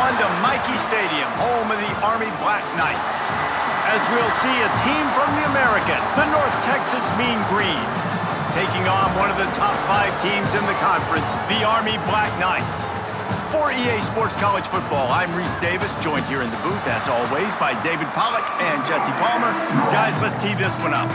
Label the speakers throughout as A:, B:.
A: one to Michie Stadium, home of the Army Black Knights, as we'll see a team from the American, the North Texas Mean Green, taking on one of the top 5 teams in the conference, the Army Black Knights. For EA Sports College Football, I'm Reese Davis, joined here in the booth, as always, by David Pollack and Jesse Palmer. Guys, let's tee this one up.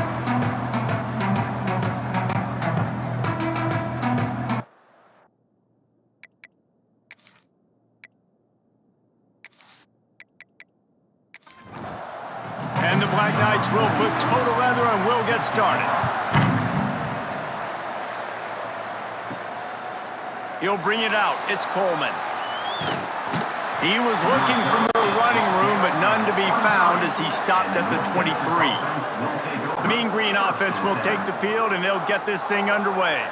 A: And the Black Knights will put total leather and we'll get started. He'll bring it out. It's Coleman. He was looking for more running room, but none to be found as he stopped at the 23. The Mean Green offense will take the field, and they'll get this thing underway.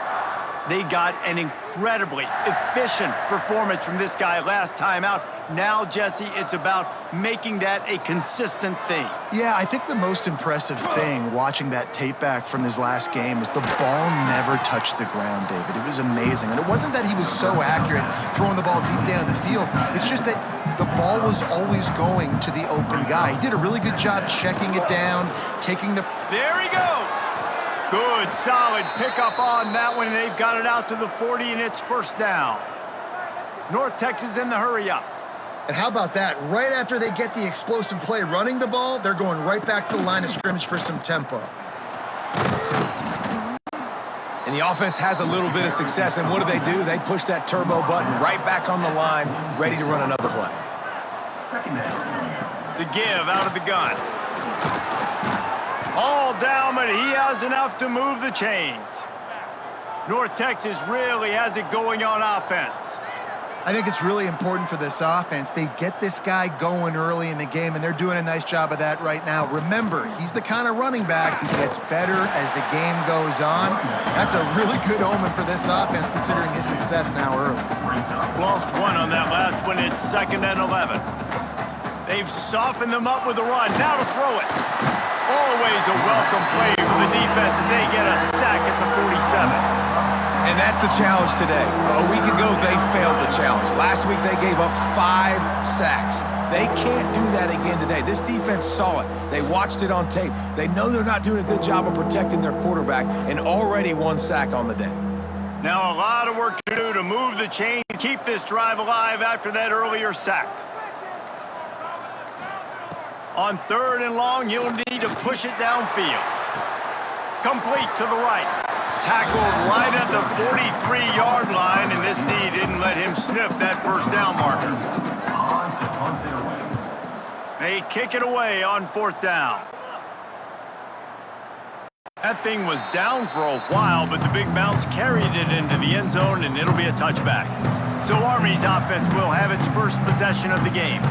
A: They got an incredibly efficient performance from this guy last time out. Now, Jesse, it's about making that a consistent thing.
B: Yeah, I think the most impressive thing watching that tape back from his last game is the ball never touched the ground, David. It was amazing. And it wasn't that he was so accurate throwing the ball deep down the field. It's just that the ball was always going to the open guy. He did a really good job checking it down, taking the...
A: There he goes! Good, solid pickup on that one, and they've got it out to the 40, and it's first down. North Texas in the hurry-up.
B: And how about that? Right after they get the explosive play running the ball, they're going right back to the line of scrimmage for some tempo.
C: And the offense has a little bit of success, and what do? They push that turbo button right back on the line, ready to run another play.
A: The give out of the gun. All down, but he has enough to move the chains. North Texas really has it going on offense.
B: I think it's really important for this offense. They get this guy going early in the game, and they're doing a nice job of that right now. Remember, he's the kind of running back who gets better as the game goes on. That's a really good omen for this offense, considering his success now early.
A: Lost one on that last one. It's 2nd and 11. They've softened them up with a run. Now to throw it. Always a welcome play for the defense as they get a sack at the 47.
C: And that's the challenge today. A week ago, they failed the challenge. Last week, they gave up 5 sacks. They can't do that again today. This defense saw it. They watched it on tape. They know they're not doing a good job of protecting their quarterback, and already 1 sack on the day.
A: Now a lot of work to do to move the chain, keep this drive alive after that earlier sack. On 3rd and long, he'll need to push it downfield. Complete to the right. Tackled right at the 43-yard line, and this knee didn't let him sniff that first down marker. They kick it away on 4th down. That thing was down for a while, but the big bounce carried it into the end zone, and it'll be a touchback. So Army's offense will have its first possession of the game.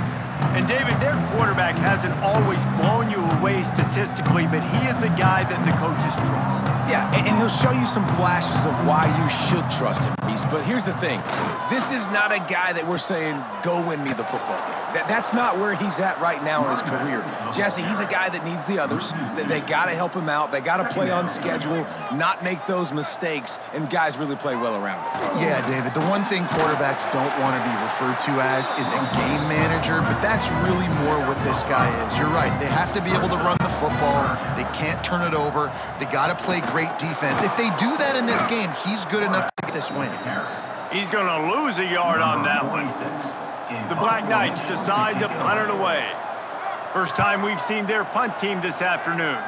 A: And David, their quarterback hasn't always blown you away statistically, but he is a guy that the coaches trust.
C: Yeah, and he'll show you some flashes of why you should trust him, Reese. But here's the thing. This is not a guy that we're saying, go win me the football game. That's not where he's at right now in his career. Jesse, he's a guy that needs the others. They got to help him out. They got to play on schedule, not make those mistakes, and guys really play well around him.
B: Yeah, David, the one thing quarterbacks don't want to be referred to as is a game manager, but that's really more what this guy is. You're right. They have to be able to run the football. They can't turn it over. They got to play great defense. If they do that in this game, he's good enough to get this win.
A: He's going to lose a yard on that one. The Black Knights decide to punt it away. First time we've seen their punt team this afternoon.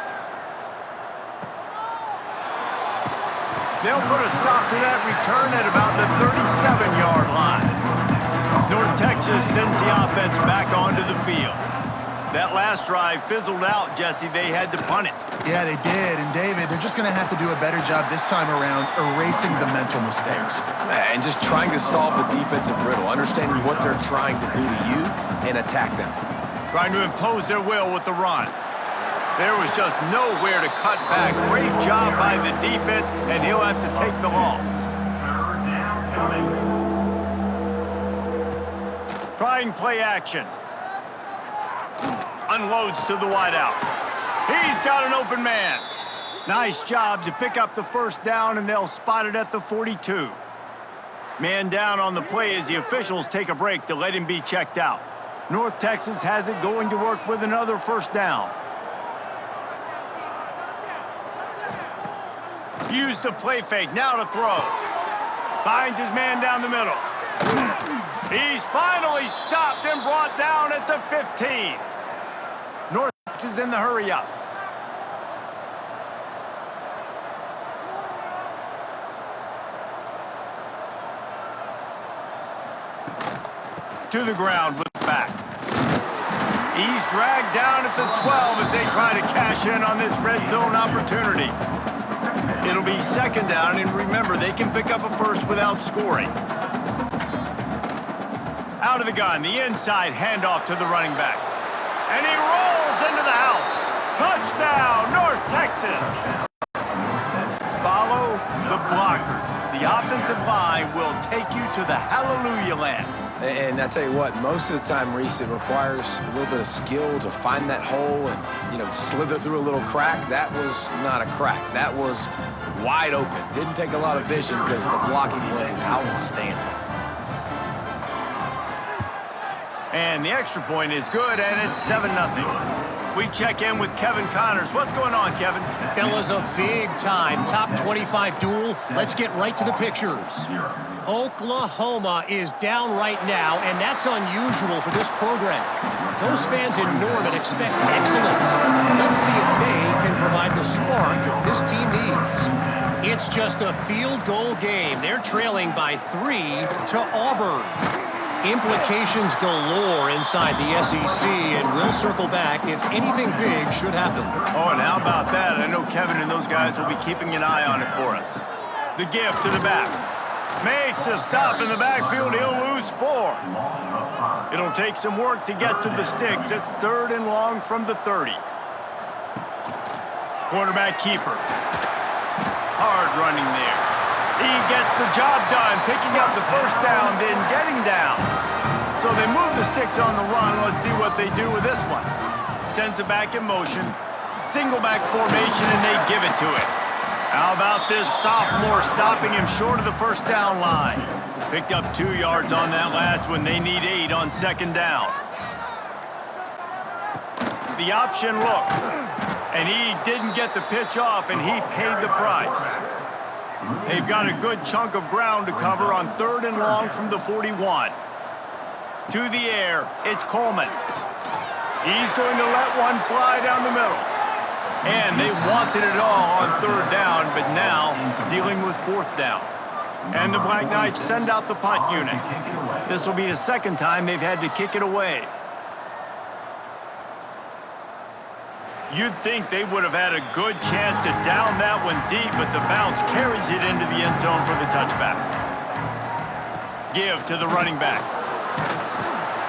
A: They'll put a stop to that return at about the 37-yard line. North Texas sends the offense back onto the field. That last drive fizzled out, Jesse. They had to punt it.
B: Yeah, they did. And David, they're just going to have to do a better job this time around erasing the mental mistakes.
C: And just trying to solve the defensive riddle, understanding what they're trying to do to you and attack them.
A: Trying to impose their will with the run. There was just nowhere to cut back. Great job by the defense, and he'll have to take the loss. Trying play action. Unloads to the wideout. He's got an open man. Nice job to pick up the first down, and they'll spot it at the 42. Man down on the play as the officials take a break to let him be checked out. North Texas has it going to work with another first down. Use the play fake, now to throw. Finds his man down the middle. He's finally stopped and brought down at the 15. North Texas in the hurry up. To the ground with the back. He's dragged down at the 12 as they try to cash in on this red zone opportunity. It'll be second down, and remember, they can pick up a first without scoring. Out of the gun, the inside handoff to the running back. And he rolls into the house. Touchdown, North Texas. Follow the blockers. The offensive line will take you to the hallelujah land.
C: And I tell you what, most of the time, Reese, it requires a little bit of skill to find that hole and, slither through a little crack. That was not a crack. That was wide open. Didn't take a lot of vision because the blocking was outstanding.
A: And the extra point is good, and it's 7-0. We check in with Kevin Connors. What's going on, Kevin?
D: Fellas, a big-time top 25 duel. Let's get right to the pictures. Oklahoma is down right now, and that's unusual for this program. Those fans in Norman expect excellence. Let's see if they can provide the spark this team needs. It's just a field goal game. They're trailing by 3 to Auburn. Implications galore inside the SEC, and we'll circle back if anything big should happen.
A: Oh, and how about that? I know Kevin and those guys will be keeping an eye on it for us. The gift to the back. Makes a stop in the backfield. He'll lose 4. It'll take some work to get to the sticks. It's 3rd and long from the 30. Quarterback keeper. Hard running there. He gets the job done, picking up the first down, then getting down. So they move the sticks on the run. Let's see what they do with this one. Sends it back in motion. Single back formation, and they give it to him. How about this sophomore stopping him short of the first down line? Picked up 2 yards on that last one. They need 8 on second down. The option look. And he didn't get the pitch off, and he paid the price. They've got a good chunk of ground to cover on 3rd and long from the 41. To the air, it's Coleman. He's going to let one fly down the middle. And they wanted it all on 3rd down, but now dealing with 4th down. And the Black Knights send out the punt unit. This will be the second time they've had to kick it away. You'd think they would have had a good chance to down that one deep, but the bounce carries it into the end zone for the touchback. Give to the running back.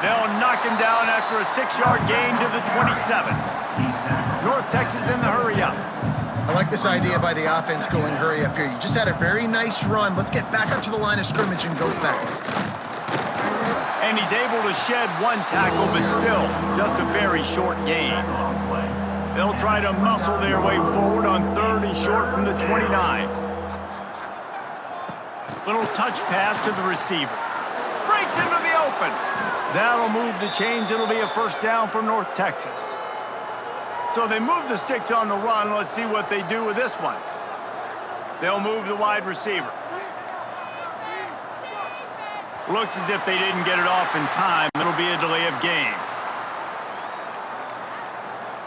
A: They'll knock him down after a 6-yard gain to the 27. North Texas in the hurry up.
B: I like this idea by the offense going hurry up here. You just had a very nice run. Let's get back up to the line of scrimmage and go fast.
A: And he's able to shed 1 tackle, but still just a very short gain. They'll try to muscle their way forward on 3rd and short from the 29. Little touch pass to the receiver. Breaks into the open. That'll move the chains. It'll be a first down for North Texas. So they move the sticks on the run. Let's see what they do with this one. They'll move the wide receiver. Looks as if they didn't get it off in time. It'll be a delay of game.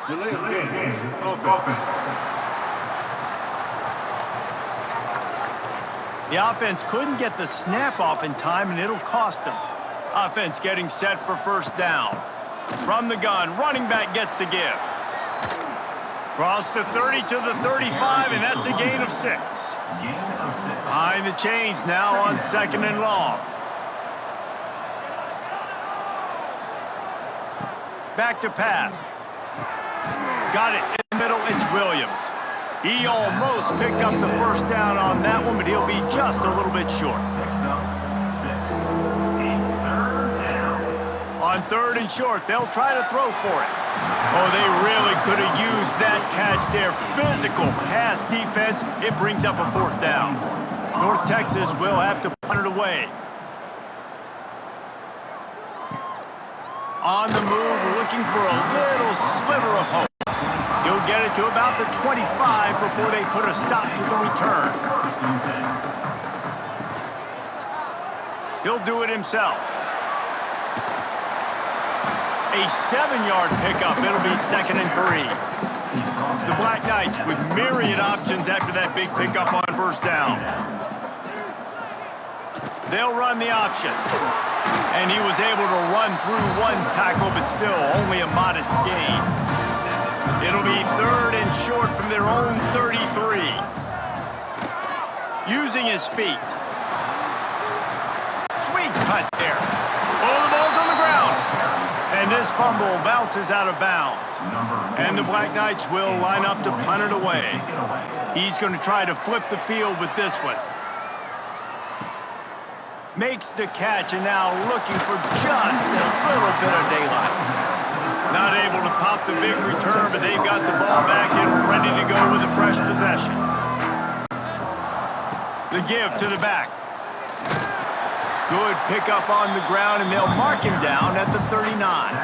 E: Delay of game. Offense.
A: The offense couldn't get the snap off in time, and it'll cost them. Offense getting set for first down. From the gun, running back gets to give. Cross the 30 to the 35, and that's a gain of 6. Behind the chains now on 2nd and long. Back to pass. Got it in the middle, it's Williams. He almost picked up the first down on that one, but he'll be just a little bit short. On 3rd and short, they'll try to throw for it. Oh, they really could have used that catch there. Physical pass defense. It brings up a 4th down. North Texas will have to punt it away. On the move, looking for a little sliver of hope. He'll get it to about the 25 before they put a stop to the return. He'll do it himself. A 7-yard pickup. It'll be 2nd and 3. The Black Knights with myriad options after that big pickup on 1st down. They'll run the option. And he was able to run through 1 tackle, but still only a modest gain. It'll be 3rd and short from their own 33. Using his feet. Sweet cut there. Oh, the ball's on the ground. And this fumble bounces out of bounds. And the Black Knights will line up to punt it away. He's going to try to flip the field with this one. Makes the catch and now looking for just a little bit of daylight. Not able to pop the big return, but they've got the ball back and ready to go with a fresh possession. The give to the back. Good pickup on the ground, and they'll mark him down at the 39.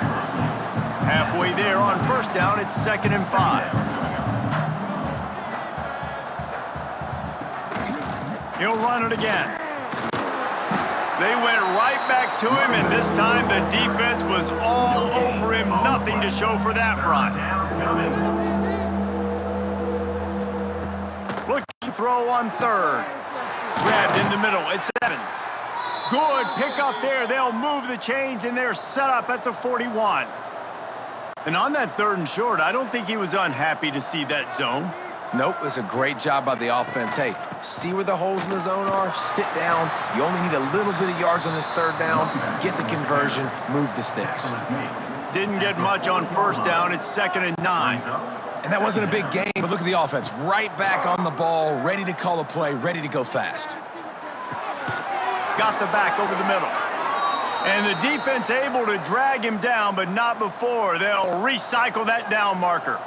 A: Halfway there on 1st down, it's 2nd and 5. He'll run it again. They went right back to him, and this time the defense was all over him. Nothing to show for that run. Looking throw on 3rd. Grabbed in the middle. It's Evans. Good pickup there. They'll move the chains, and they're set up at the 41. And on that 3rd and short, I don't think he was unhappy to see that zone.
C: Nope, it's a great job by the offense. Hey, see where the holes in the zone are? Sit down. You only need a little bit of yards on this 3rd down. Get the conversion. Move the sticks.
A: Didn't get much on 1st down. It's 2nd and 9.
C: And that wasn't a big game, but look at the offense. Right back on the ball, ready to call a play, ready to go fast.
A: Got the back over the middle. And the defense able to drag him down, but not before. They'll recycle that down marker.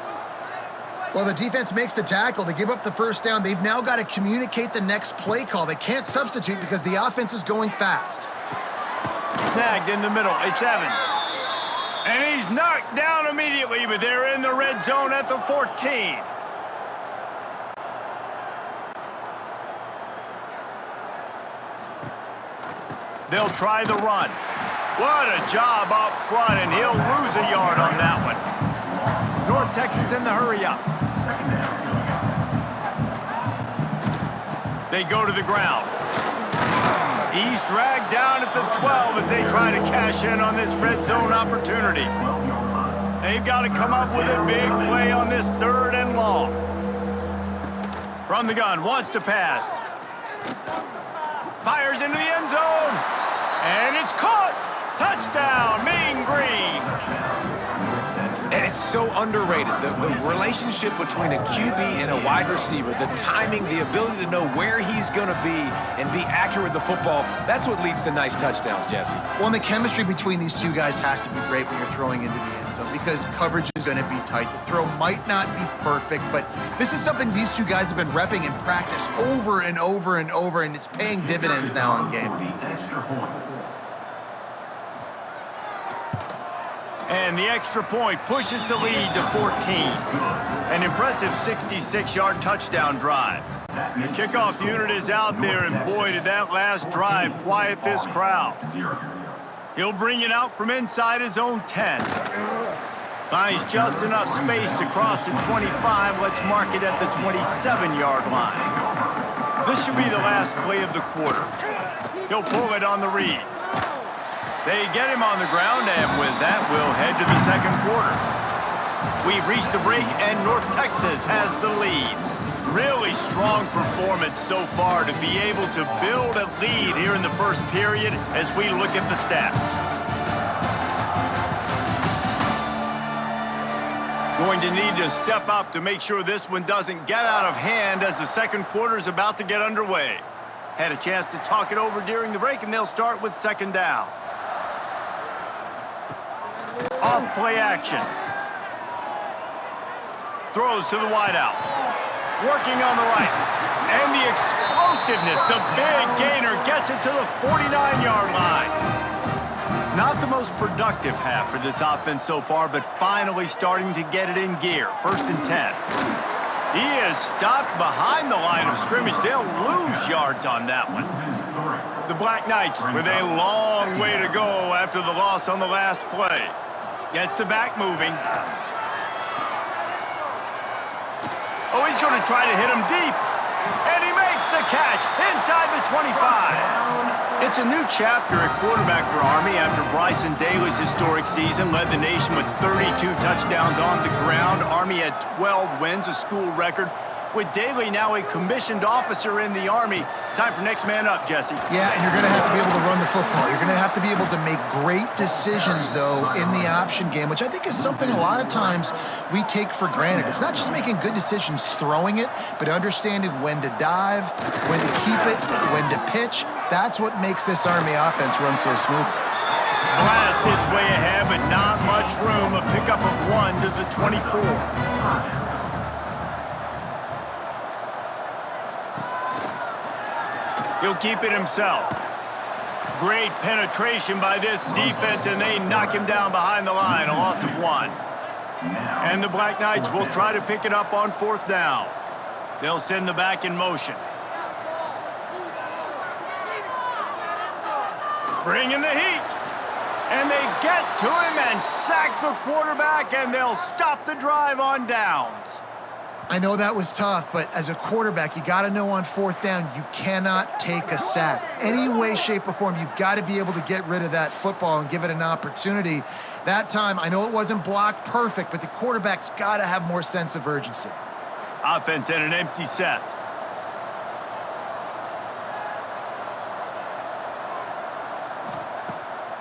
B: Well, the defense makes the tackle. They give up the 1st down. They've now got to communicate the next play call. They can't substitute because the offense is going fast.
A: Snagged in the middle. It's Evans. And he's knocked down immediately, but they're in the red zone at the 14. They'll try the run. What a job up front, and he'll lose a yard on that one. North Texas in the hurry up. They go to the ground. He's dragged down at the 12 as they try to cash in on this red zone opportunity. They've got to come up with a big play on this 3rd and long. From the gun, wants to pass. Fires into the end zone. And it's caught. Touchdown, Mean Green.
C: And it's so underrated. The relationship between a QB and a wide receiver, the timing, the ability to know where he's going to be and be accurate with the football, that's what leads to nice touchdowns, Jesse.
B: Well, and the chemistry between these two guys has to be great when you're throwing into the end zone because coverage is going to be tight. The throw might not be perfect, but this is something these two guys have been repping in practice over and over and over, and it's paying dividends now in game.
A: And the extra point pushes the lead to 14. An impressive 66-yard touchdown drive. The kickoff unit is out there, and boy, did that last drive quiet this crowd. He'll bring it out from inside his own 10. Finds just enough space to cross the 25. Let's mark it at the 27-yard line. This should be the last play of the quarter. He'll pull it on the read. They get him on the ground, and with that, we'll head to the 2nd quarter. We've reached the break, and North Texas has the lead. Really strong performance so far to be able to build a lead here in the 1st period as we look at the stats. Going to need to step up to make sure this one doesn't get out of hand as the 2nd quarter is about to get underway. Had a chance to talk it over during the break, and they'll start with 2nd down. Off play action. Throws to the wideout. Working on the right. And the explosiveness, the big gainer gets it to the 49-yard line. Not the most productive half for this offense so far, but finally starting to get it in gear. 1st and 10. He is stopped behind the line of scrimmage. They'll lose yards on that one. The Black Knights with a long way to go after the loss on the last play. Gets the back moving. Oh, he's going to try to hit him deep. And he makes the catch inside the 25. It's a new chapter at quarterback for Army after Bryson Daly's historic season led the nation with 32 touchdowns on the ground. Army had 12 wins, a school record. With Daly now a commissioned officer in the Army. Time for next man up, Jesse.
B: Yeah, and you're going to have to be able to run the football. You're going to have to be able to make great decisions, though, in the option game, which I think is something a lot of times we take for granted. It's not just making good decisions throwing it, but understanding when to dive, when to keep it, when to pitch. That's what makes this Army offense run so smoothly.
A: Blast is way ahead, but not much room. A pickup of 1 to the 24. He'll keep it himself. Great penetration by this defense, and they knock him down behind the line. A loss of 1. And the Black Knights will try to pick it up on 4th down. They'll send the back in motion. Bringing the heat. And they get to him and sack the quarterback, and they'll stop the drive on downs.
B: I know that was tough, but as a quarterback, you got to know on 4th down, you cannot take a sack. Any way, shape, or form, you've got to be able to get rid of that football and give it an opportunity. That time, I know it wasn't blocked perfect, but the quarterback's got to have more sense of urgency.
A: Offense in an empty set.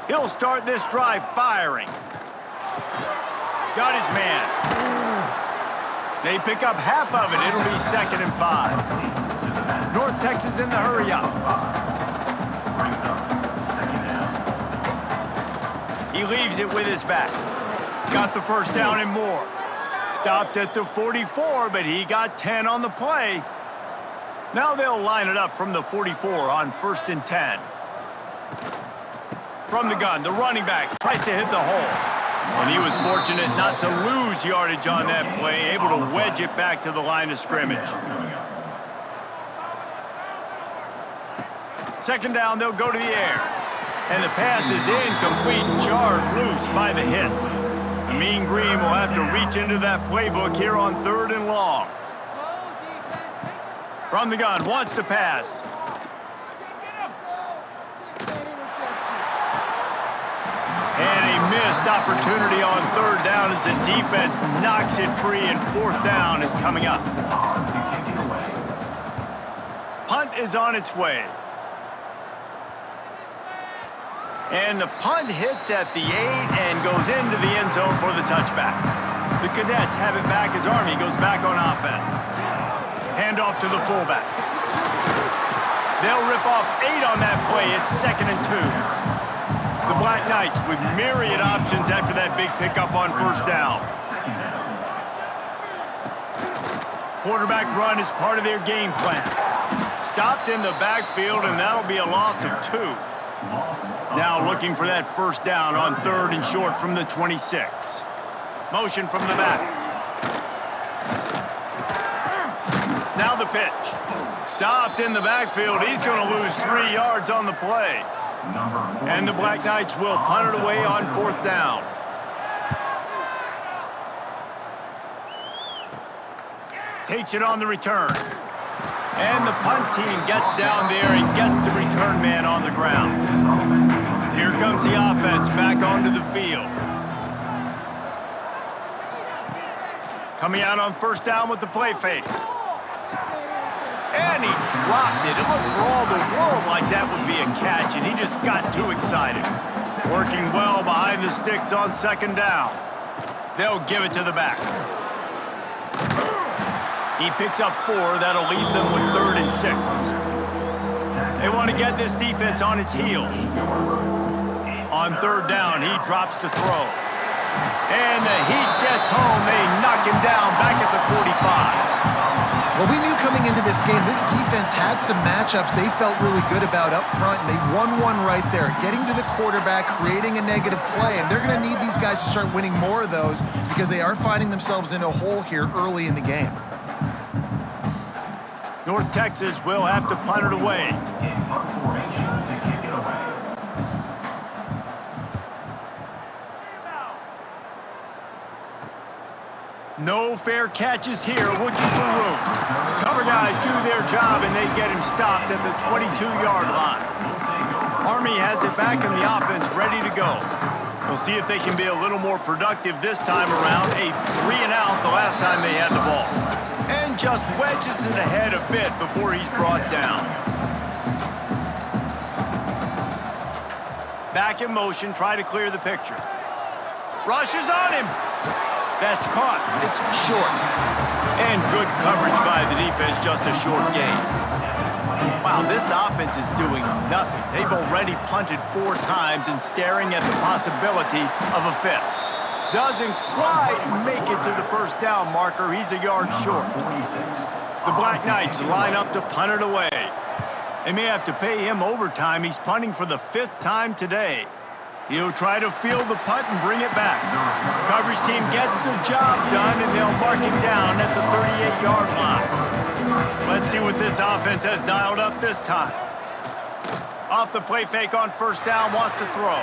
A: He'll start this drive firing. Got his man. They pick up half of it. It'll be 2nd and 5. North Texas in the hurry up. He leaves it with his back. Got the 1st down and more. Stopped at the 44, but he got 10 on the play. Now they'll line it up from the 44 on 1st and 10. From the gun, the running back tries to hit the hole. And he was fortunate not to lose yardage on that play, able to wedge it back to the line of scrimmage. 2nd down, they'll go to the air. And the pass is incomplete, jarred loose by the hit. The Mean Green will have to reach into that playbook here on 3rd and long. From the gun, wants to pass. And a missed opportunity on 3rd down as the defense knocks it free, and 4th down is coming up. Punt is on its way. And the punt hits at the 8 and goes into the end zone for the touchback. The Cadets have it back as Army goes back on offense. Handoff to the fullback. They'll rip off 8 on that play. It's 2nd and 2. The Black Knights with myriad options after that big pickup on 1st down. Quarterback run is part of their game plan. Stopped in the backfield, and that'll be a loss of 2. Now looking for that 1st down on 3rd and short from the 26. Motion from the back. Now the pitch. Stopped in the backfield. He's going to lose 3 yards on the play. And the Black Knights will punt it away on 4th down. Takes it on the return. And the punt team gets down there and gets the return man on the ground. Here comes the offense back onto the field. Coming out on 1st down with the play fake. And he dropped it. It looked for all the world like that would be a catch, and he just got too excited. Working well behind the sticks on 2nd down. They'll give it to the back. He picks up 4. That'll leave them with 3rd and 6. They want to get this defense on its heels. On 3rd down, he drops to throw. And the Heat gets home. They knock him down back at the 45.
B: Well, we knew coming into this game, this defense had some matchups they felt really good about up front, and they won one right there, getting to the quarterback, creating a negative play, and they're going to need these guys to start winning more of those because they are finding themselves in a hole here early in the game.
A: North Texas will have to punt it away. No fair catches here, looking for room. Cover guys do their job, and they get him stopped at the 22-yard line. Army has it back in the offense, ready to go. We'll see if they can be a little more productive this time around. A 3-and-out the last time they had the ball. And just wedges it ahead a bit before he's brought down. Back in motion, try to clear the picture. Rushes on him. That's caught. It's short. And good coverage by the defense, just a short gain. Wow, this offense is doing nothing. They've already punted 4 times and staring at the possibility of a 5th. Doesn't quite make it to the first down marker. He's a yard short. The Black Knights line up to punt it away. They may have to pay him overtime. He's punting for the 5th time today. He'll try to field the punt and bring it back. Coverage team gets the job done, and they'll mark him down at the 38-yard line. Let's see what this offense has dialed up this time. Off the play fake on first down, wants to throw.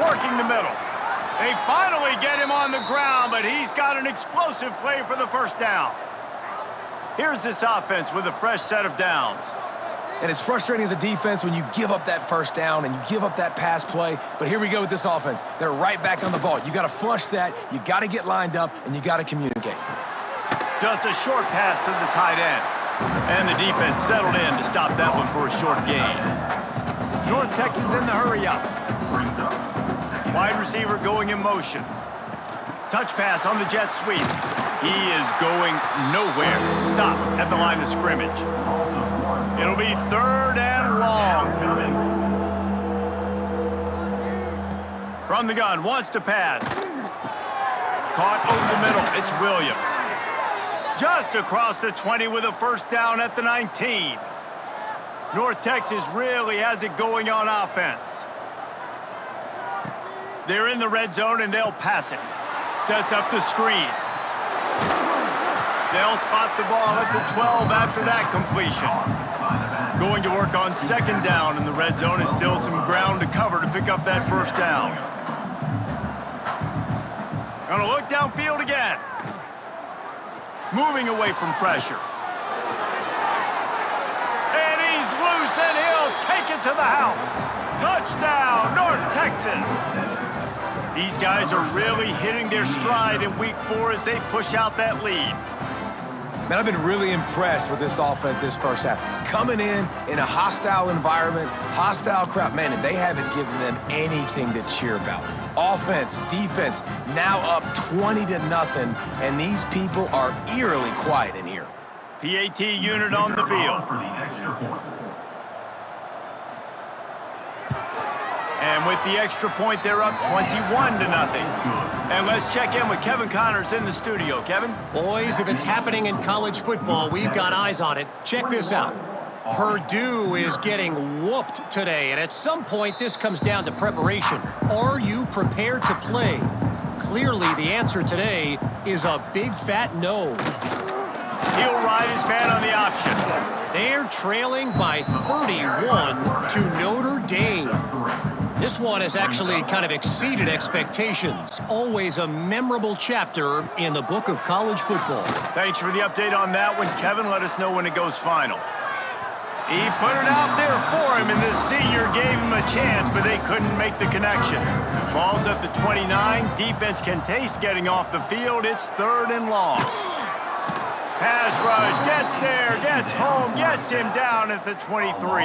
A: Working the middle. They finally get him on the ground, but he's got an explosive play for the first down. Here's this offense with a fresh set of downs.
C: And it's frustrating as a defense when you give up that first down and you give up that pass play. But here we go with this offense. They're right back on the ball. You got to flush that. You got to get lined up, and you got to communicate.
A: Just a short pass to the tight end. And the defense settled in to stop that one for a short gain. North Texas in the hurry up. Wide receiver going in motion. Touch pass on the jet sweep. He is going nowhere. Stop at the line of scrimmage. It'll be 3rd and long. From the gun, wants to pass. Caught over the middle, it's Williams. Just across the 20 with a first down at the 19. North Texas really has it going on offense. They're in the red zone and they'll pass it. Sets up the screen. They'll spot the ball at the 12 after that completion. Going to work on 2nd down in the red zone is still some ground to cover to pick up that first down. Gonna look downfield again. Moving away from pressure. And he's loose and he'll take it to the house. Touchdown, North Texas. These guys are really hitting their stride in week 4 as they push out that lead.
C: Man, I've been really impressed with this offense this first half. Coming in a hostile environment, hostile crowd, man, and they haven't given them anything to cheer about. Offense, defense, now up 20-0, and these people are eerily quiet in here.
A: PAT unit on the field. And with the extra point, they're up 21-0. And let's check in with Kevin Connors in the studio. Kevin?
D: Boys, if it's happening in college football, we've got eyes on it. Check this out. Purdue is getting whooped today, and at some point, this comes down to preparation. Are you prepared to play? Clearly, the answer today is a big fat no.
A: He'll ride his man on the option.
D: They're trailing by 31 to Notre Dame. This one has actually kind of exceeded expectations. Always a memorable chapter in the book of college football.
A: Thanks for the update on that one, Kevin. Let us know when it goes final. He put it out there for him, and this senior gave him a chance, but they couldn't make the connection. Ball's at the 29. Defense can taste getting off the field. It's 3rd and long. Pass rush, gets there, gets home, gets him down at the 23.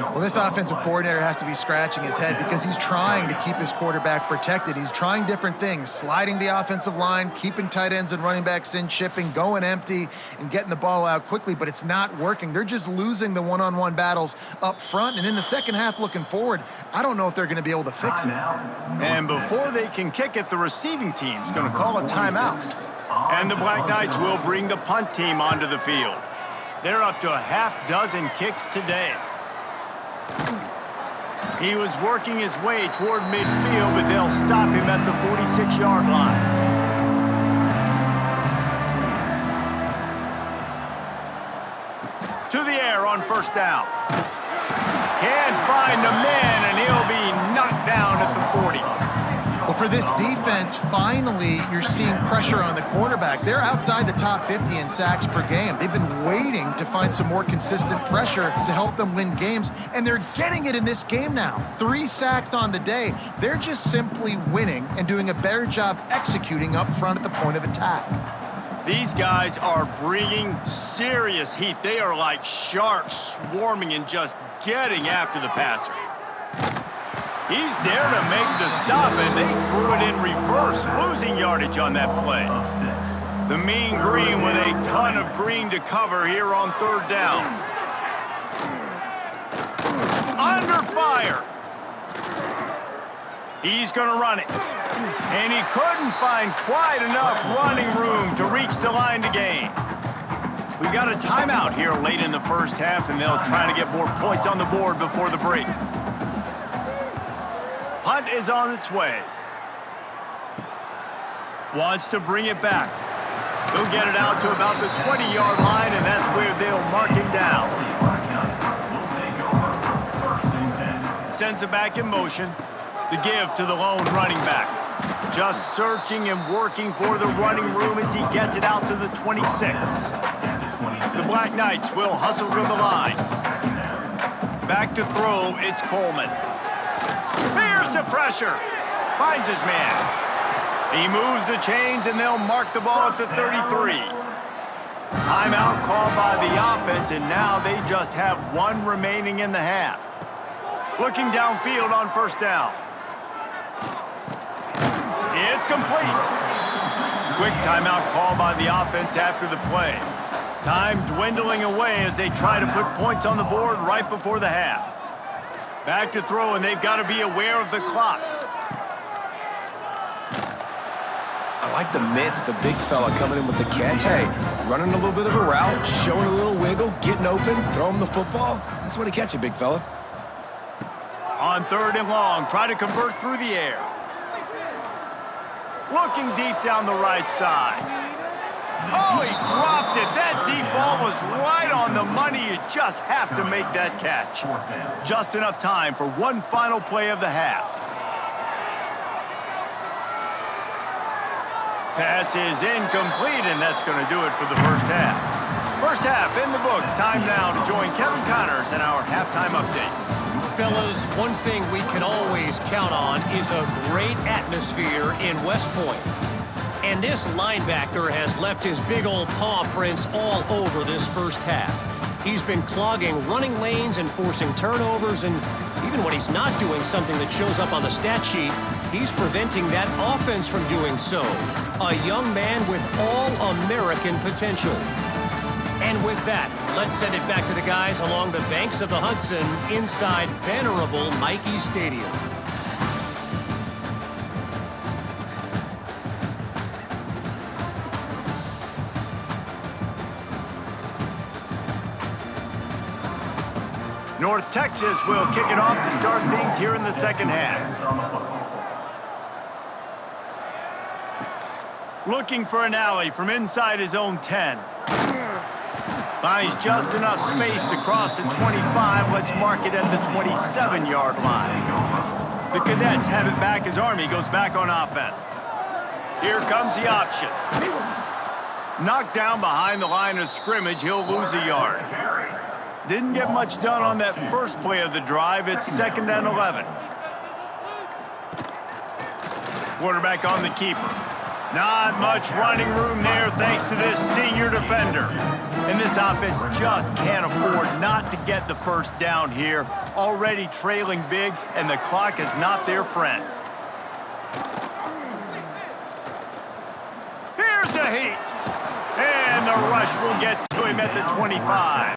B: Well, this offensive coordinator has to be scratching his head because he's trying to keep his quarterback protected. He's trying different things, sliding the offensive line, keeping tight ends and running backs in, chipping, going empty, and getting the ball out quickly, but it's not working. They're just losing the one-on-one battles up front, and in the second half looking forward, I don't know if they're going to be able to fix it.
A: And before they can kick it, the receiving team's going to call a timeout. And the Black Knights will bring the punt team onto the field. They're up to a half dozen kicks today. He was working his way toward midfield, but they'll stop him at the 46-yard line. To the air on first down. Can't find the man, and he'll be knocked down at the 40.
B: Well, for this defense, finally, you're seeing pressure on the quarterback. They're outside the top 50 in sacks per game. They've been waiting to find some more consistent pressure to help them win games, and they're getting it in this game now. 3 sacks on the day. They're just simply winning and doing a better job executing up front at the point of attack.
A: These guys are bringing serious heat. They are like sharks swarming and just getting after the passer. He's there to make the stop, and they threw it in reverse, losing yardage on that play. The Mean Green with a ton of green to cover here on third down. Under fire. He's going to run it. And he couldn't find quite enough running room to reach the line to gain. We've got a timeout here late in the first half, and they'll try to get more points on the board before the break. Punt is on its way. Wants to bring it back. He'll get it out to about the 20-yard line, and that's where they'll mark him down. Sends it back in motion. The give to the lone running back. Just searching and working for the running room as he gets it out to the 26. The Black Knights will hustle to the line. Back to throw, it's Coleman. Here's the pressure. Finds his man. He moves the chains, and they'll mark the ball at the 33. Timeout called by the offense, and now they just have 1 remaining in the half. Looking downfield on first down. It's complete. Quick timeout call by the offense after the play. Time dwindling away as they try to put points on the board right before the half. Back to throw, and they've got to be aware of the clock.
C: I like the mitts, the big fella coming in with the catch. Hey, running a little bit of a route, showing a little wiggle, getting open, throw him the football. That's what he catch it, big fella.
A: On third and long, try to convert through the air. Looking deep down the right side. Oh, he dropped it. That deep ball was right on the money. You just have to make that catch. Just enough time for one final play of the half. Pass is incomplete, and that's going to do it for the first half. First half in the books. Time now to join Kevin Connors in our halftime update.
D: Fellas, one thing we can always count on is a great atmosphere in West Point. And this linebacker has left his big old paw prints all over this first half. He's been clogging running lanes and forcing turnovers, and even when he's not doing something that shows up on the stat sheet, he's preventing that offense from doing so. A young man with all-American potential. And with that, let's send it back to the guys along the banks of the Hudson inside venerable Michie Stadium.
A: North Texas will kick it off to start things here in the second half. Looking for an alley from inside his own 10. Finds just enough space to cross the 25. Let's mark it at the 27-yard line. The Cadets have it back as Army goes back on offense. Here comes the option. Knocked down behind the line of scrimmage, he'll lose a yard. Didn't get much done on that first play of the drive. It's 2nd and 11. Quarterback on the keeper. Not much running room there thanks to this senior defender. And this offense just can't afford not to get the first down here. Already trailing big, and the clock is not their friend. Here's a heat. And the rush will get to him at the 25.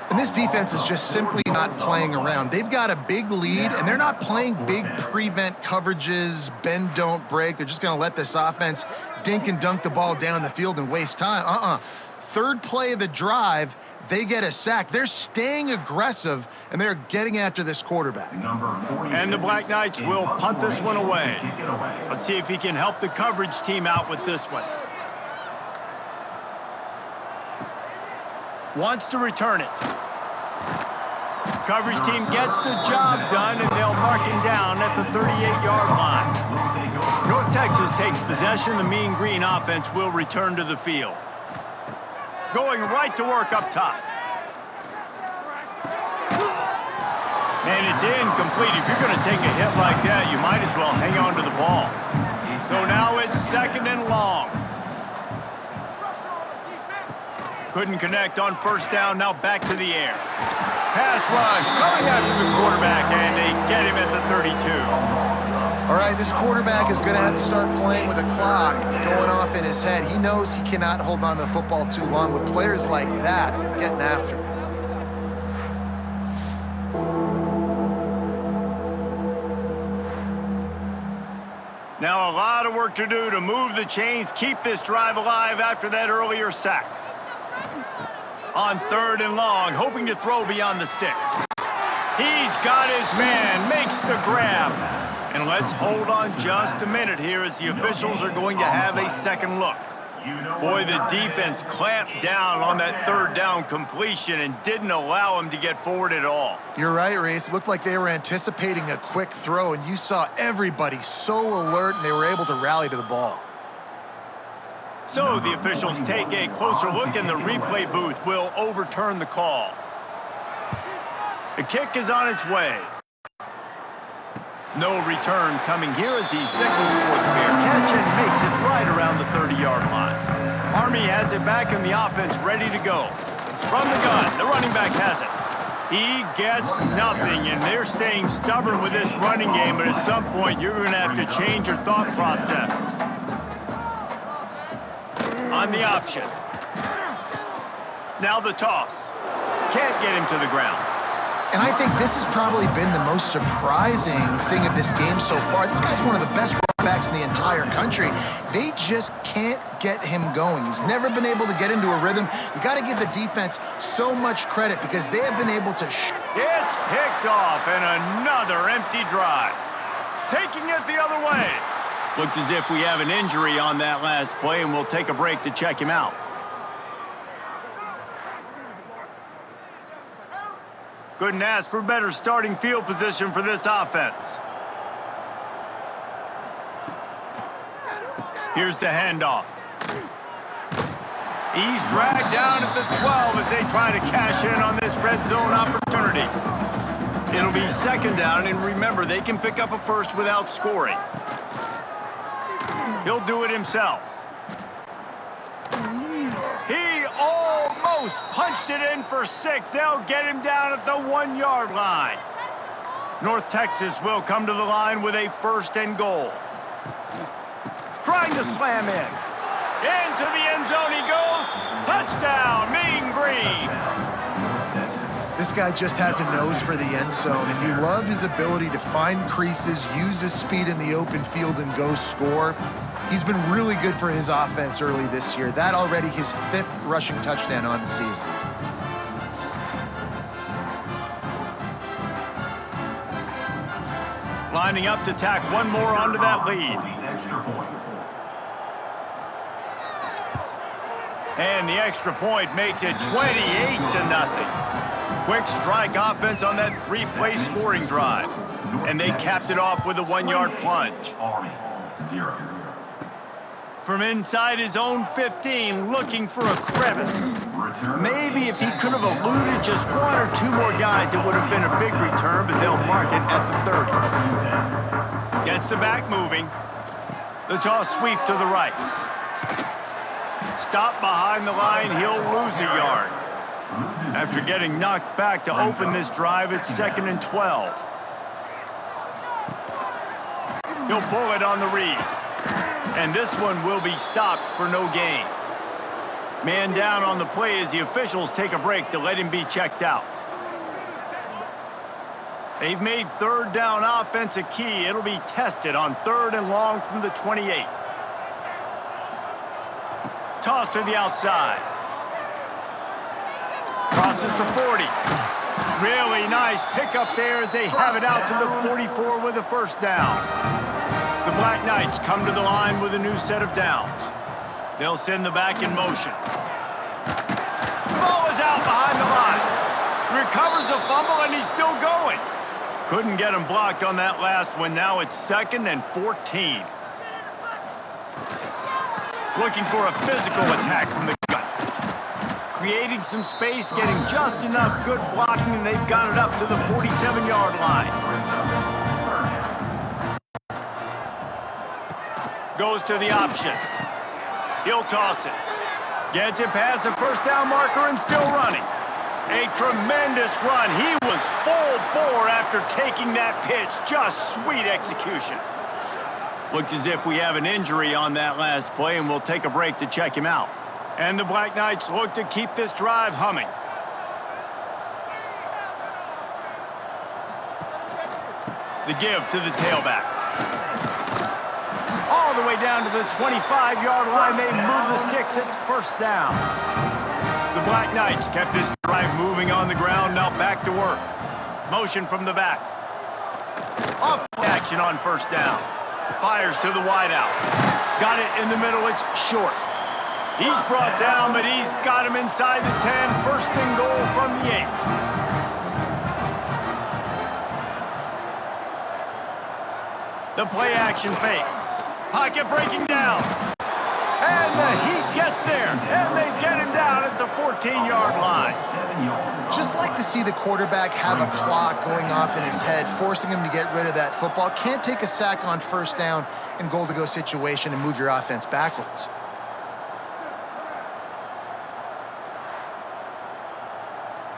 B: And this defense is just simply not playing around. They've got a big lead, and they're not playing big prevent coverages, bend, don't break. They're just going to let this offense dink and dunk the ball down the field and waste time. Third play of the drive, they get a sack. They're staying aggressive, and they're getting after this quarterback.
A: And the Black Knights will punt this one away. Let's see if he can help the coverage team out with this one. Wants to return it. Coverage team gets the job done, and they'll mark him down at the 38-yard line. North Texas takes possession. The Mean Green offense will return to the field. Going right to work up top. And it's incomplete. If you're going to take a hit like that, you might as well hang on to the ball. So now it's 2nd and long. Couldn't connect on first down, now back to the air. Pass rush coming after the quarterback, and they get him at the 32.
B: All right, this quarterback is going to have to start playing with a clock going off in his head. He knows he cannot hold on to the football too long with players like that getting after him.
A: Now a lot of work to do to move the chains, keep this drive alive after that earlier sack. On 3rd and long, hoping to throw beyond the sticks. He's got his man, makes the grab. And let's hold on just a minute here as the officials are going to have a second look. Boy, the defense clamped down on that 3rd down completion and didn't allow him to get forward at all.
B: You're right, Reese. It looked like they were anticipating a quick throw, and you saw everybody so alert, and they were able to rally to the ball.
A: So the officials take a closer look, and the replay booth will overturn the call. The kick is on its way. No return coming here as he signals for the fair catch and makes it right around the 30-yard line. Army has it back and the offense ready to go. From the gun, the running back has it. He gets nothing, and they're staying stubborn with this running game, but at some point you're going to have to change your thought process. On the option. Now the toss. Can't get him to the ground.
B: And I think this has probably been the most surprising thing of this game so far. This guy's one of the best running backs in the entire country. They just can't get him going. He's never been able to get into a rhythm. You got to give the defense so much credit because they have been able to...
A: It's picked off, and another empty drive. Taking it the other way. Looks as if we have an injury on that last play, and we'll take a break to check him out. Couldn't ask for better starting field position for this offense. Here's the handoff. He's dragged down at the 12 as they try to cash in on this red zone opportunity. It'll be 2nd down, and remember, they can pick up a first without scoring. He'll do it himself. He almost punched it in for 6. They'll get him down at the 1-yard line. North Texas will come to the line with a 1st and goal. Trying to slam in. Into the end zone he goes. Touchdown, Mean Green.
B: This guy just has a nose for the end zone, and you love his ability to find creases, use his speed in the open field, and go score. He's been really good for his offense early this year. That already his 5th rushing touchdown on the season.
A: Lining up to tack one more onto that lead. And the extra point makes it 28-0. Quick strike offense on that 3-play scoring drive. And they capped it off with a 1-yard plunge. From inside his own 15, looking for a crevice. Maybe if he could have eluded just 1 or 2 more guys, it would have been a big return, but they'll mark it at the 30. Gets the back moving. The toss sweep to the right. Stop behind the line, he'll lose a yard. After getting knocked back to open this drive, it's 2nd and 12. He'll pull it on the read. And this one will be stopped for no gain. Man down on the play as the officials take a break to let him be checked out. They've made third down offense a key. It'll be tested on 3rd and long from the 28. Toss to the outside. Crosses to 40. Really nice pickup there as they have it out to the 44 with a first down. The Black Knights come to the line with a new set of downs. They'll send the back in motion. Ball is out behind the line. Recovers the fumble and he's still going. Couldn't get him blocked on that last one. Now it's 2nd and 14. Looking for a physical attack from the gun. Creating some space, getting just enough good blocking, and they've got it up to the 47-yard line. Goes to the option. He'll toss it. Gets it past the first down marker and still running. A tremendous run. He was full bore after taking that pitch. Just sweet execution. Looks as if we have an injury on that last play, and we'll take a break to check him out. And the Black Knights look to keep this drive humming. The give to the tailback. All the way down to the 25-yard line. They move the sticks. It's first down. The Black Knights kept this drive moving on the ground. Now back to work. Motion from the back. Off action on first down. Fires to the wideout. Got it in the middle. It's short. He's brought down, but he's got him inside the 10. First and goal from the 8. The play action fake. Pocket breaking down. And the Heat gets there. And they get him down at the 14-yard line.
B: Just like to see the quarterback have a clock going off in his head, forcing him to get rid of that football. Can't take a sack on first down in goal-to-go situation and move your offense backwards.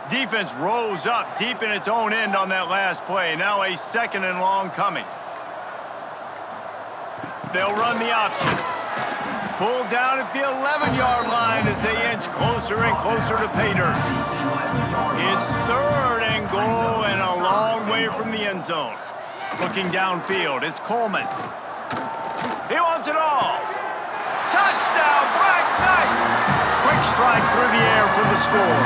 A: Defense rose up deep in its own end on that last play. Now a 2nd and long coming. They'll run the option. Pulled down at the 11-yard line as they inch closer and closer to pay dirt. It's 3rd and goal and a long way from the end zone. Looking downfield, it's Coleman. He wants it all. Touchdown, Black Knights! Quick strike through the air for the score.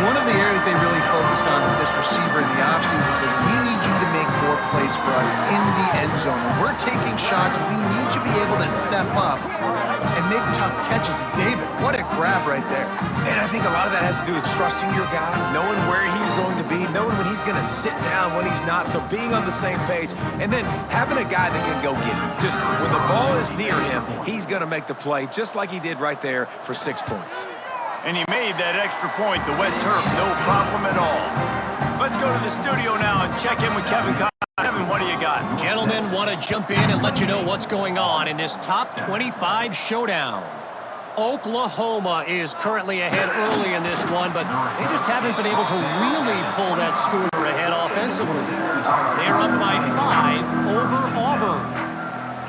B: One of the areas they really focused on with this receiver in the offseason was we need you to make more plays for us in the end zone. When we're taking shots, we need you to be able to step up and make tough catches. And David, what a grab right there.
C: And I think a lot of that has to do with trusting your guy, knowing where he's going to be, knowing when he's going to sit down, when he's not, so being on the same page, and then having a guy that can go get him. Just when the ball is near him, he's going to make the play, just like he did right there for 6 points.
A: And he made that extra point, the wet turf, no problem at all. Let's go to the studio now and check in with Kevin Cox. Kevin, what do you got?
D: Gentlemen, want to jump in and let you know what's going on in this top 25 showdown. Oklahoma is currently ahead early in this one, but they just haven't been able to really pull that score ahead offensively. They're up by 5 over Auburn.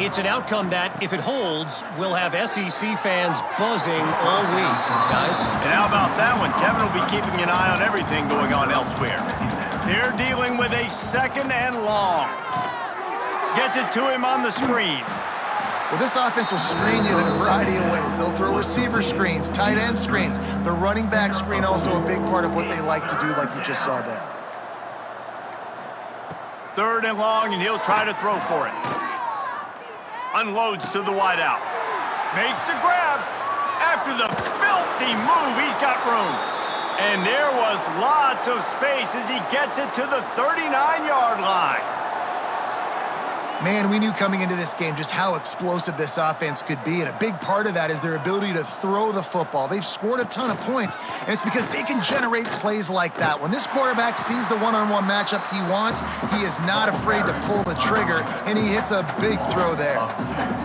D: It's an outcome that, if it holds, will have SEC fans buzzing all week, guys.
A: And how about that one? Kevin will be keeping an eye on everything going on elsewhere. They're dealing with a 2nd and long. Gets it to him on the screen.
B: Well, this offense will screen you in a variety of ways. They'll throw receiver screens, tight end screens. The running back screen also a big part of what they like to do, like you just saw there.
A: 3rd and long, and he'll try to throw for it. Unloads to the wideout. Makes the grab. After the filthy move, he's got room. And there was lots of space as he gets it to the 39-yard line.
B: Man, we knew coming into this game just how explosive this offense could be, and a big part of that is their ability to throw the football. They've scored a ton of points, and it's because they can generate plays like that. When this quarterback sees the one-on-one matchup he wants, he is not afraid to pull the trigger, and he hits a big throw there.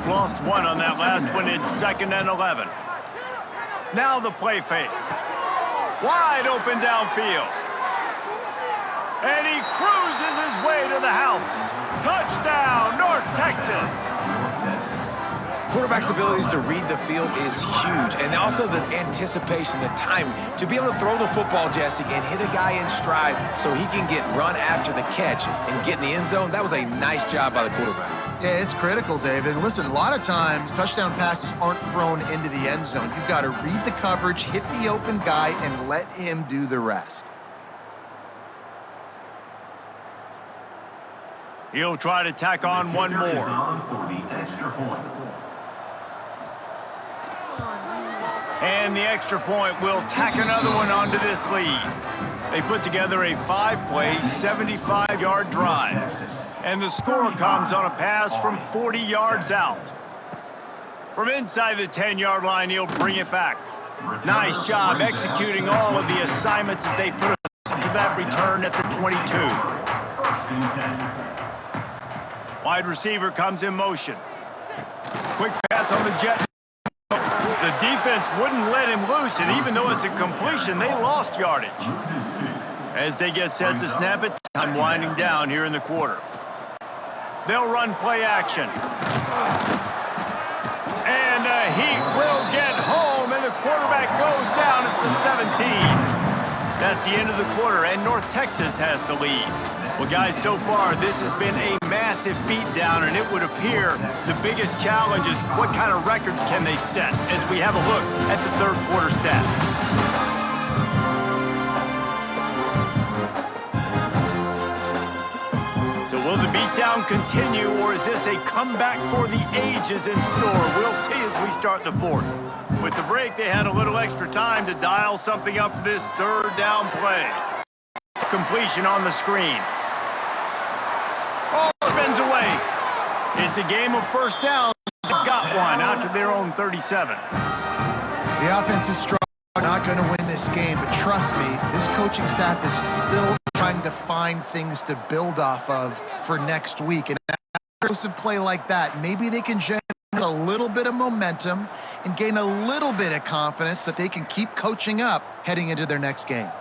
A: Lost one on that last one. It's 2nd and 11. Now the play fake. Wide open downfield. And he cruises his way to the house. Touchdown, North Texas.
C: Quarterback's abilities to read the field is huge, and also the anticipation, the timing. To be able to throw the football, Jesse, and hit a guy in stride so he can get run after the catch and get in the end zone, that was a nice job by the quarterback.
B: Yeah, it's critical, David. And listen, a lot of times touchdown passes aren't thrown into the end zone. You've got to read the coverage, hit the open guy, and let him do the rest.
A: He'll try to tack on one more. And the extra point will tack another one onto this lead. They put together a 5-play, 75-yard drive. And the score comes on a pass from 40 yards out. From inside the 10-yard line, he'll bring it back. Nice job executing all of the assignments as they put us to that return at the 22. Wide receiver comes in motion. Quick pass on the jet. The defense wouldn't let him loose, and even though it's a completion, they lost yardage. As they get set to snap it, time winding down here in the quarter. They'll run play action. And the Heat will get home, and the quarterback goes down at the 17. That's the end of the quarter, and North Texas has the lead. Well, guys, so far, this has been a massive beatdown, and it would appear the biggest challenge is what kind of records can they set as we have a look at the third quarter stats. So will the beatdown continue, or is this a comeback for the ages in store? We'll see as we start the fourth. With the break, they had a little extra time to dial something up for this third down play. Completion on the screen. Oh, spins away. It's a game of first down. They've got one out to their own 37.
B: The offense is strong. Not going to win this game, but trust me, this coaching staff is still trying to find things to build off of for next week. And after a play like that, maybe they can generate a little bit of momentum and gain a little bit of confidence that they can keep coaching up heading into their next game.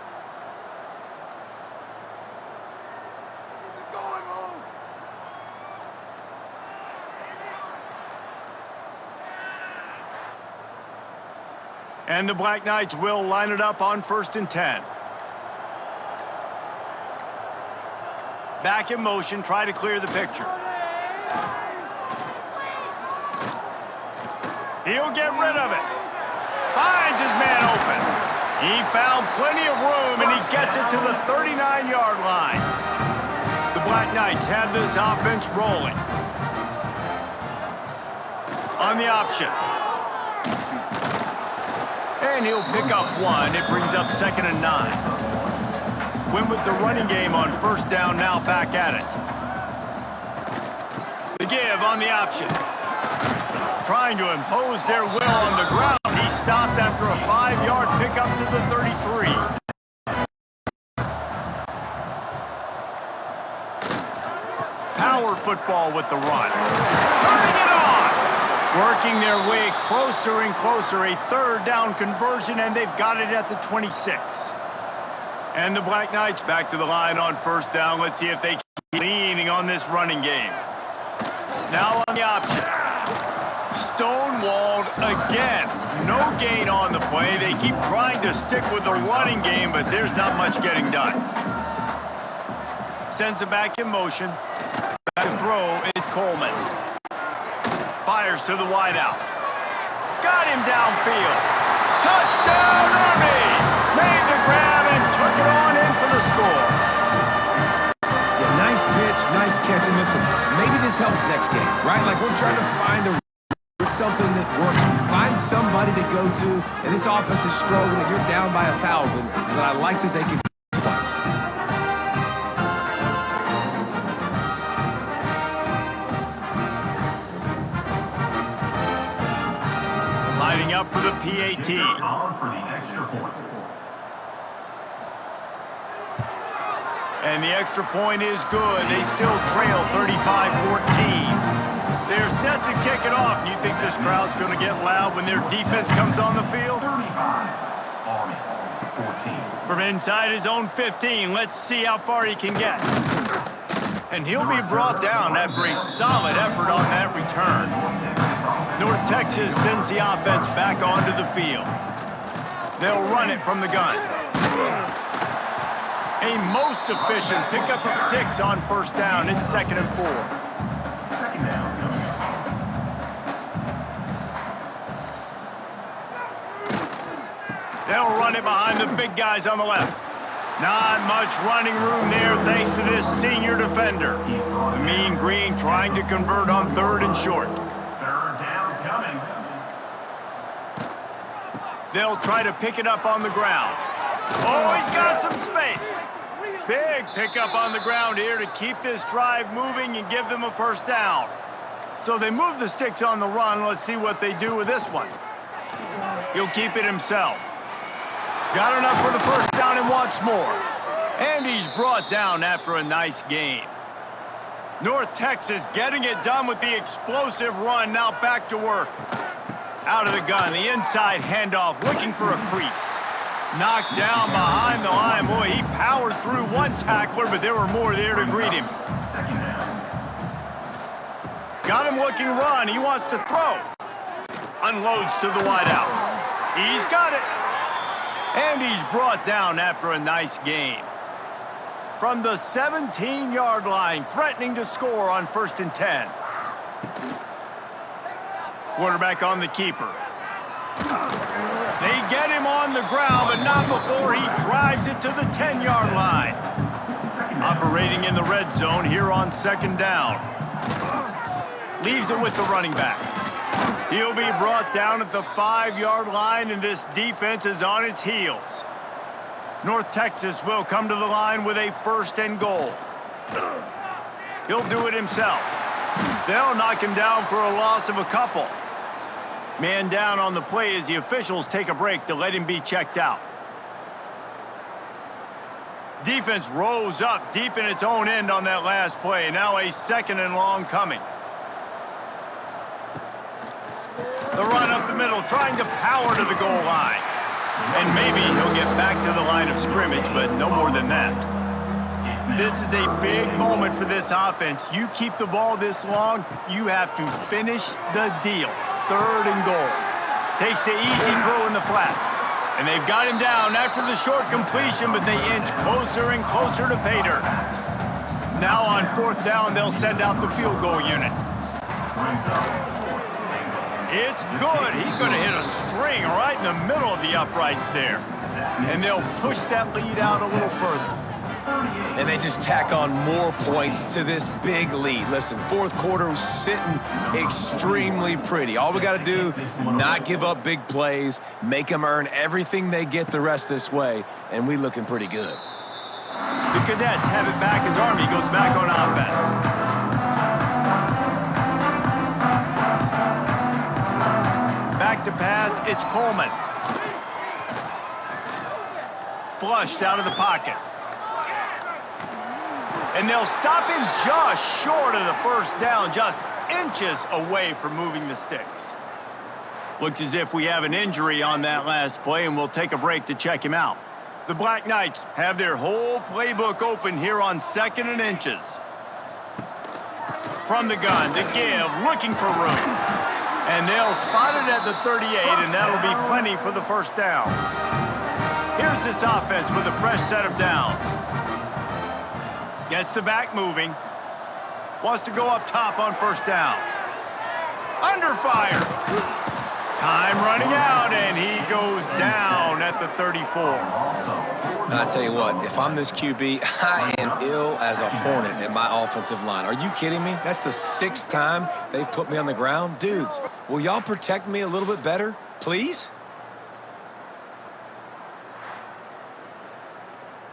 A: And the Black Knights will line it up on 1st and 10. Back in motion, try to clear the picture. He'll get rid of it. Finds his man open. He found plenty of room, and he gets it to the 39-yard line. The Black Knights have this offense rolling. On the option. And he'll pick up one. It brings up 2nd and 9. Went with the running game on 1st down, now back at it. The give on the option. Trying to impose their will on the ground. He stopped after a 5-yard pickup to the 33. Power football with the run. Turning it on! Working their way closer and closer. A 3rd down conversion, and they've got it at the 26. And the Black Knights back to the line on 1st down. Let's see if they keep leaning on this running game. Now on the option. Stonewalled again. No gain on the play. They keep trying to stick with the running game, but there's not much getting done. Sends it back in motion. Back to throw, it's Coleman. Fires to the wideout. Got him downfield. Touchdown, Army! Made the grab and took it on in for the score.
C: Yeah, nice pitch, nice catch. And listen, maybe this helps next game, right? Like we're trying to find something that works. Find somebody to go to, and this offense is struggling, and you're down by 1,000, but I like that they can fight.
A: Lining up for the PAT. And the extra point is good. They still trail 35-14. They're set to kick it off. You think this crowd's going to get loud when their defense comes on the field? From inside his own 15, let's see how far he can get. And he'll be brought down after a solid effort on that return. North Texas sends the offense back onto the field. They'll run it from the gun. A most efficient pickup of 6 on first down. It's 2nd and 4. They'll run it behind the big guys on the left. Not much running room there thanks to this senior defender. The Mean Green trying to convert on 3rd and short. They'll try to pick it up on the ground. Oh, he's got some space. Big pickup on the ground here to keep this drive moving and give them a first down. So they move the sticks on the run. Let's see what they do with this one. He'll keep it himself. Got enough for the first down and wants more. And he's brought down after a nice gain. North Texas getting it done with the explosive run. Now back to work. Out of the gun, the inside handoff, looking for a crease. Knocked down behind the line. Boy, he powered through one tackler, but there were more there to greet him. Got him looking run. He wants to throw. Unloads to the wideout. He's got it. And he's brought down after a nice gain. From the 17-yard line, threatening to score on 1st and 10. Quarterback on the keeper. They get him on the ground, but not before he drives it to the 10-yard line. Operating in the red zone here on 2nd down. Leaves it with the running back. He'll be brought down at the 5-yard line, and this defense is on its heels. North Texas will come to the line with a 1st and goal. He'll do it himself. They'll knock him down for a loss of a couple. Man down on the play as the officials take a break to let him be checked out. Defense rose up deep in its own end on that last play. Now a 2nd and long coming. The run up the middle, trying to power to the goal line. And maybe he'll get back to the line of scrimmage, but no more than that. This is a big moment for this offense. You keep the ball this long, you have to finish the deal. 3rd and goal. Takes the easy throw in the flat. And they've got him down after the short completion, but they inch closer and closer to pay dirt. Now on 4th down, they'll send out the field goal unit. It's good. He could have hit a string right in the middle of the uprights there. And they'll push that lead out a little further.
C: And they just tack on more points to this big lead. Listen, 4th quarter was sitting extremely pretty. All we got to do, not give up big plays, make them earn everything they get the rest this way, and we looking pretty good.
A: The Cadets have it back as Army goes back on offense. Back to pass, it's Coleman. Flushed out of the pocket. And they'll stop him just short of the first down, just inches away from moving the sticks. Looks as if we have an injury on that last play, and we'll take a break to check him out. The Black Knights have their whole playbook open here on 2nd and inches. From the gun to give, looking for room. And they'll spot it at the 38, and that'll be plenty for the first down. Here's this offense with a fresh set of downs. Gets the back moving. Wants to go up top on 1st down. Under fire. Time running out, and he goes down at the 34.
C: I tell you what, if I'm this QB, I am ill as a hornet at my offensive line. Are you kidding me? That's the 6th time they've put me on the ground. Dudes, will y'all protect me a little bit better, please?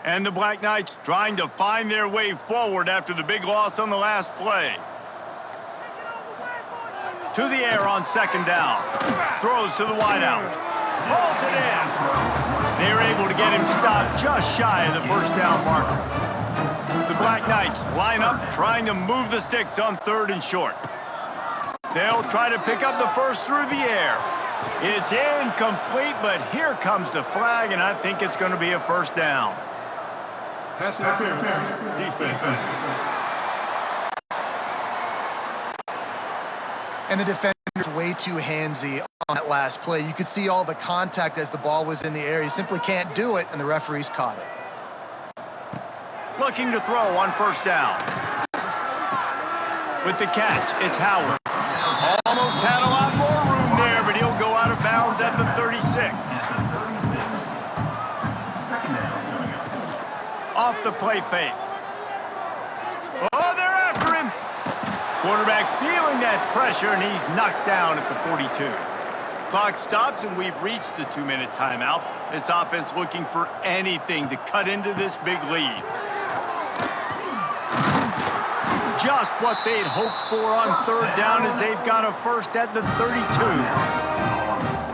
A: And the Black Knights trying to find their way forward after the big loss on the last play. To the air on 2nd down. Throws to the wideout. Pulls it in. They're able to get him stopped just shy of the first down marker. The Black Knights line up, trying to move the sticks on 3rd and short. They'll try to pick up the first through the air. It's incomplete, but here comes the flag, and I think it's going to be a first down.
E: Pass interference. Defense.
B: And the defense way too handsy on that last play. You could see all the contact as the ball was in the air. He simply can't do it, and the referees caught it.
A: Looking to throw on first down. With the catch, it's Howard. Almost had a lot more room there, but he'll go out of bounds at the 36. Off the play fake. Oh, they're after him. Quarterback feeling that pressure, and he's knocked down at the 42. Clock stops, and we've reached the 2-minute timeout. This offense looking for anything to cut into this big lead. Just what they'd hoped for on third down as they've got a first at the 32.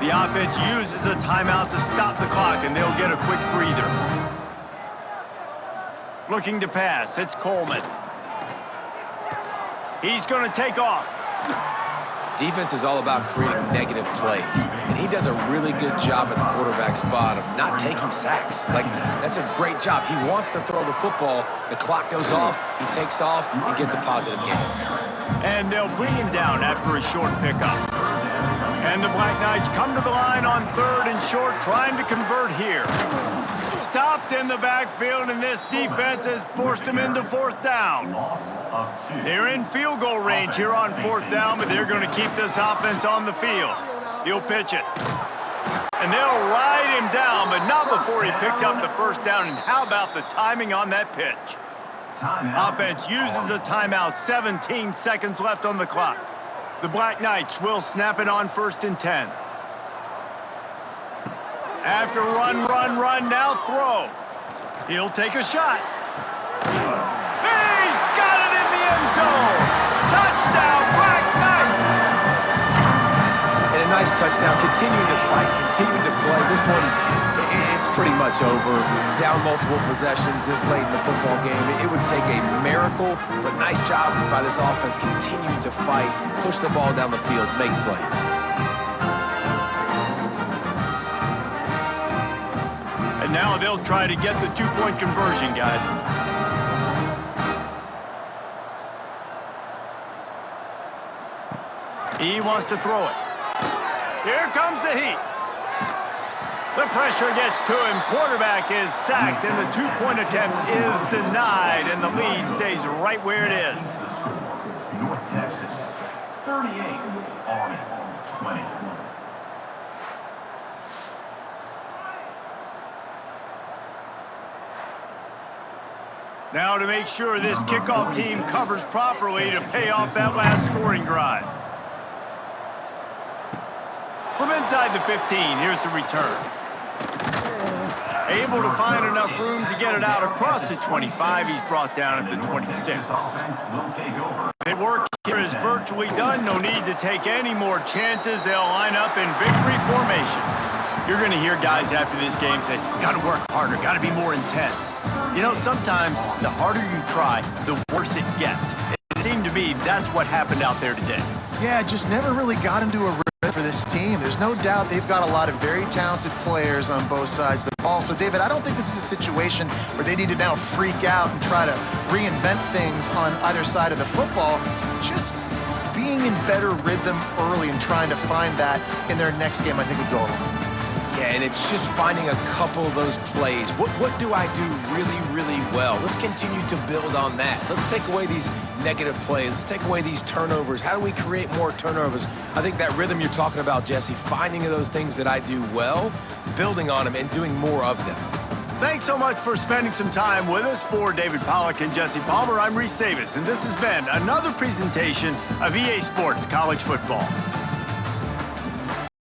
A: The offense uses a timeout to stop the clock, and they'll get a quick breather. Looking to pass, it's Coleman. He's going to take off.
C: Defense is all about creating negative plays, and he does a really good job at the quarterback spot of not taking sacks. Like, that's a great job. He wants to throw the football. The clock goes off. He takes off and gets a positive gain.
A: And they'll bring him down after a short pickup. And the Black Knights come to the line on third and short, trying to convert here. Stopped in the backfield, and this defense has forced him into fourth down. They're in field goal range here on fourth down, but they're going to keep this offense on the field. He'll pitch it. And they'll ride him down, but not before he picked up the first down. And how about the timing on that pitch? Offense uses a timeout, 17 seconds left on the clock. The Black Knights will snap it on first and 10. After run, now throw. He'll take a shot. He's got it in the end zone. Touchdown, Black Knights.
C: And a nice touchdown. Continuing to fight, continuing to play. This one, it's pretty much over. Down multiple possessions this late in the football game. It would take a miracle, but nice job by this offense continuing to fight, push the ball down the field, make plays.
A: And now they'll try to get the two-point conversion, guys. He wants to throw it. Here comes the heat. The pressure gets to him. Quarterback is sacked, and the two-point attempt is denied, and the lead stays right where it is.
F: North Texas, 38, Army, 20.
A: Now to make sure this kickoff team covers properly to pay off that last scoring drive. From inside the 15, here's the return. Able to find enough room to get it out across the 25. He's brought down at the 26. The work here is virtually done. No need to take any more chances. They'll line up in victory formation. You're going to hear guys after this game say, got to work harder, got to be more intense. You know, sometimes the harder you try, the worse it gets. It seemed to me that's what happened out there today.
B: Yeah, it just never really got into a rhythm for this team. There's no doubt they've got a lot of very talented players on both sides of the ball. So, David, I don't think this is a situation where they need to now freak out and try to reinvent things on either side of the football. Just being in better rhythm early and trying to find that in their next game, I think would go a long way.
C: Yeah, and it's just finding a couple of those plays. What do I do really, really well? Let's continue to build on that. Let's take away these negative plays. Let's take away these turnovers. How do we create more turnovers? I think that rhythm you're talking about, Jesse, finding those things that I do well, building on them, and doing more of them.
A: Thanks so much for spending some time with us. For David Pollack and Jesse Palmer, I'm Reese Davis, and this has been another presentation of EA Sports College Football.